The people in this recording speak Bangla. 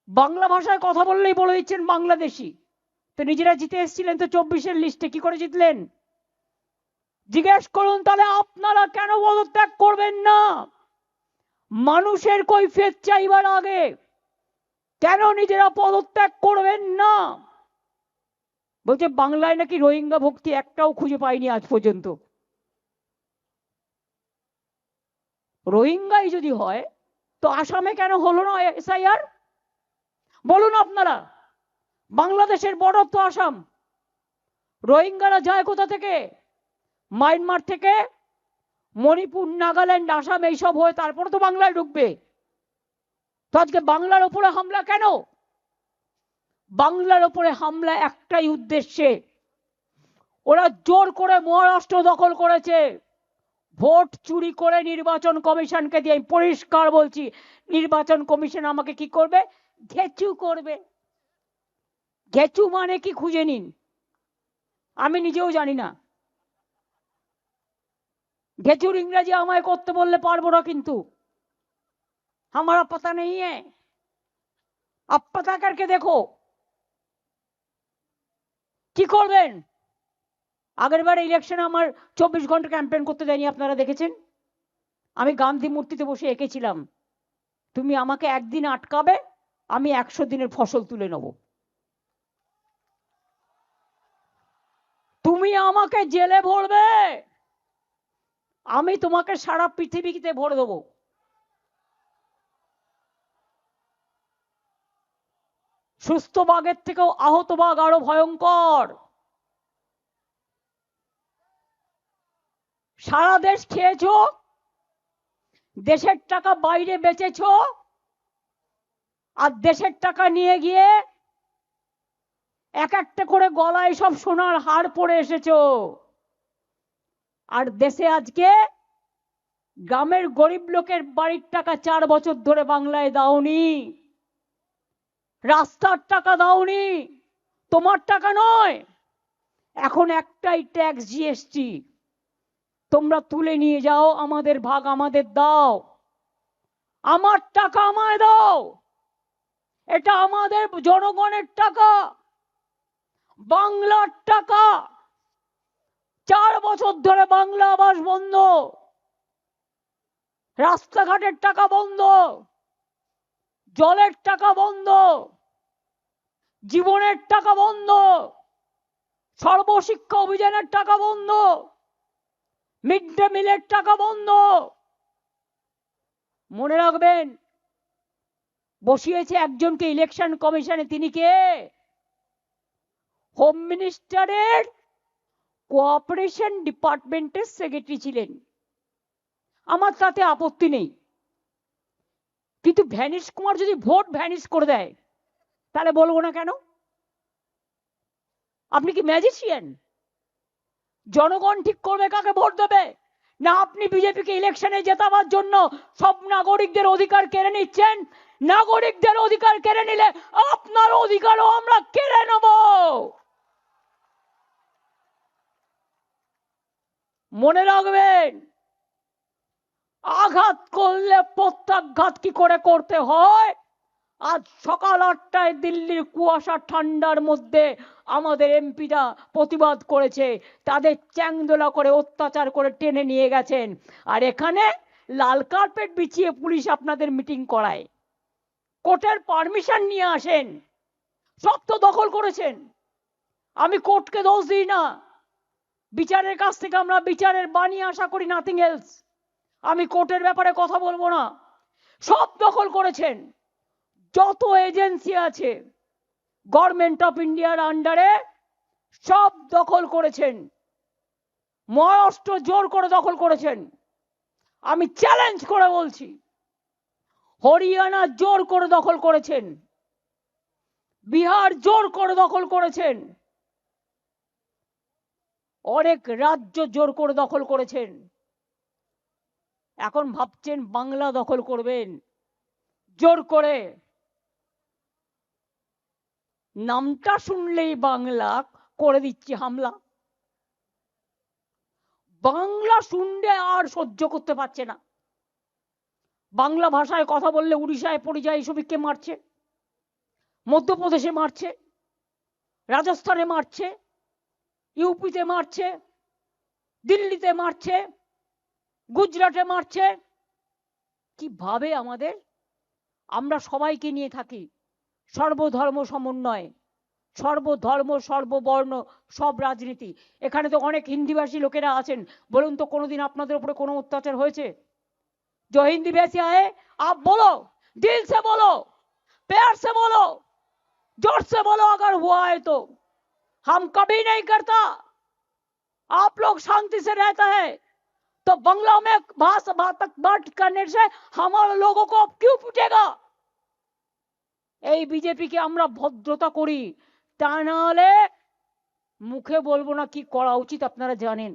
বাংলা ভাষায় কথা বললেই বলে দিচ্ছেন বাংলাদেশি। তো নিজেরা জিতে এসেছিলেন তো 24-এর লিস্টে, কি করে জিতলেন? জিজ্ঞেস করুন তাহলে আপনারা কেন পদত্যাগ করবেন না? মানুষের কৈফিয়ত চাইবার আগে কেন নিজেরা পদত্যাগ করবেন না? বলছে বাংলায় নাকি রোহিঙ্গা ভক্তি একটাও খুঁজে পাইনি আজ পর্যন্ত। রোহিঙ্গাই যদি হয় তো আসামে কেন হলো না এসআইআর? বলুন আপনারা। বাংলাদেশের বর্ডার তো আসাম। রোহিঙ্গারা যায় কোথা থেকে? মায়ানমার থেকে, মণিপুর, নাগাল্যান্ড, আসাম এইসব হয়ে তারপরে তো বাংলায় ঢুকবে। তো আজকে বাংলার উপরে হামলা কেন? বাংলার উপরে হামলা একটাই উদ্দেশ্যে, ওরা জোর করে মহারাষ্ট্র দখল করেছে। ভোট চুরি করে নির্বাচন কমিশনকে দিয়ে, পরিষ্কার বলছি, নির্বাচন কমিশন আমাকে কি করবে? ঘেচু করবে। ঘেচু মানে কি খুঁজে নিন, আমি নিজেও জানি না। ঘেচুর ইংরেজি আমায় করতে বললে পারবো না, কিন্তু हमारा पता नहीं है, आप पता करके देखो। কি করবেন? আগেরবার ইলেকশনে আমার 24 ঘন্টা ক্যাম্পেইন করতে দেয়নি, আপনারা দেখেছেন। আমি গান্ধী মূর্তিতে বসে এঁকেছিলাম, তুমি আমাকে একদিন আটকাবে, আমি 100 দিনের ফসল তুলে নেব। তুমি আমাকে জেলে ভরবে, আমি তোমাকে সারা পৃথিবীতে ভরে দেবো। সুস্থ বাঘের থেকেও আহত বাঘ আরো ভয়ঙ্কর। সারা দেশ খেয়েছো, দেশের টাকা বাইরে বেচেছো, আর দেশের টাকা নিয়ে গিয়ে এক একটা করে গলায় সব সোনার হার পরে এসেছো। আর দেশে আজকে গ্রামের গরিব লোকের বাড়ির টাকা 4 বছর ধরে বাংলায় দাওনি, রাস্তার টাকা দাওনি, তোমার টাকা নয়। এখন একটাই ট্যাক্স, জিএসটি, তোমরা তুলে নিয়ে যাও, আমাদের ভাগ আমাদের দাও, আমার টাকা আমায় দাও। এটা আমাদের জনগণের টাকা, বাংলার টাকা। 4 বছর ধরে বাংলা আবাস বন্ধ, রাস্তাঘাটের টাকা বন্ধ, জলের টাকা বন্ধ, জীবনের টাকা বন্ধ, সর্বশিক্ষা অভিযানের টাকা বন্ধ, মিড ডে মিলের টাকা বন্ধ। মনে রাখবেন, বসিয়েছে একজনকে ইলেকশন কমিশনে, তিনি কে? হোম মিনিস্টারের কোঅপারেশন ডিপার্টমেন্টের সেক্রেটারি ছিলেন। আমার তাতে আপত্তি নেই, কিন্তু ভ্যানিশ কুমার যদি ভোট ভ্যানিশ করে দেয় তাহলে বলবো না কেন? আপনি কি ম্যাজিশিয়ান? জনগণ ঠিক করবে কাকে ভোট দেবে, না আপনি বিজেপিকে ইলেকশনে জেতাবার জন্য সব নাগরিকদের অধিকার কেড়ে নিচ্ছেন? নাগরিকদের অধিকার কেড়ে নিলে আপনার অধিকারও আমরা কেড়ে নেব। মনে রাখবেন, আঘাত করলে প্রত্যাঘাত কি করে করতে হয়। আজ সকাল 8টায় দিল্লির কুয়াশা ঠান্ডার মধ্যে আমাদের এমপিরা প্রতিবাদ করেছে, তাদের চ্যাংদোলা করে অত্যাচার করে টেনে নিয়ে গেছেন, আর এখানে লাল কার্পেট বিছিয়ে পুলিশ আপনাদের মিটিং করায়, কোর্টের পারমিশন নিয়ে আসেন। সব তো দখল করেছেন। আমি কোর্টকে দোষ দিই না, বিচারের কাছ থেকে আমরা বিচারের বাণী আশা করি, নাথিং এলস। আমি কোর্টের ব্যাপারে কথা বলবো না। সব দখল করেছেন, যত এজেন্সি আছে গভর্নমেন্ট অফ ইন্ডিয়ার আন্ডারে সব দখল করেছেন। মহারাষ্ট্র জোর করে দখল করেছেন, আমি চ্যালেঞ্জ করে বলছি। হরিয়ানা জোর করে দখল করেছেন, বিহার জোর করে দখল করেছেন, অনেক রাজ্য জোর করে দখল করেছেন। এখন ভাবছেন বাংলা দখল করবেন জোর করে। নামটা শুনলেই বাংলা করে দিচ্ছে হামলা। বাংলা শুনলে আর সহ্য করতে পারছে না। বাংলা ভাষায় কথা বললে উড়িষ্যায় পরিযায়ী শ্রমিককে মারছে, মধ্যপ্রদেশে মারছে, রাজস্থানে মারছে, ইউপিতে মারছে, দিল্লিতে মারছে, গুজরাটে মারছে। কিভাবে আমরা সবাইকে নিয়ে থাকি, সর্বধর্ম সমন্বয়, সর্বধর্ম সর্ববর্ণ সব রাজনীতি। এখানে তো অনেক হিন্দিভাষী লোকেরা আছেন, বলুন তো কোনোদিন আপনাদের উপরে কোনো অত্যাচার হয়েছে? जो हिंदी भाषी है आप बोलो, दिल से बोलो, प्यार से बोलो, जोर से बोलो अगर हुआ है तो। हम कभी नहीं करता। आप लोग शांति से रहता है तो बंगला में भाषा बात करने से हमारे लोगों को क्यों पूछेगा? এই বিজেপিকে আমরা ভদ্রতা করি, তা না হলে মুখে বলবো না কি করা উচিত আপনারা জানেন।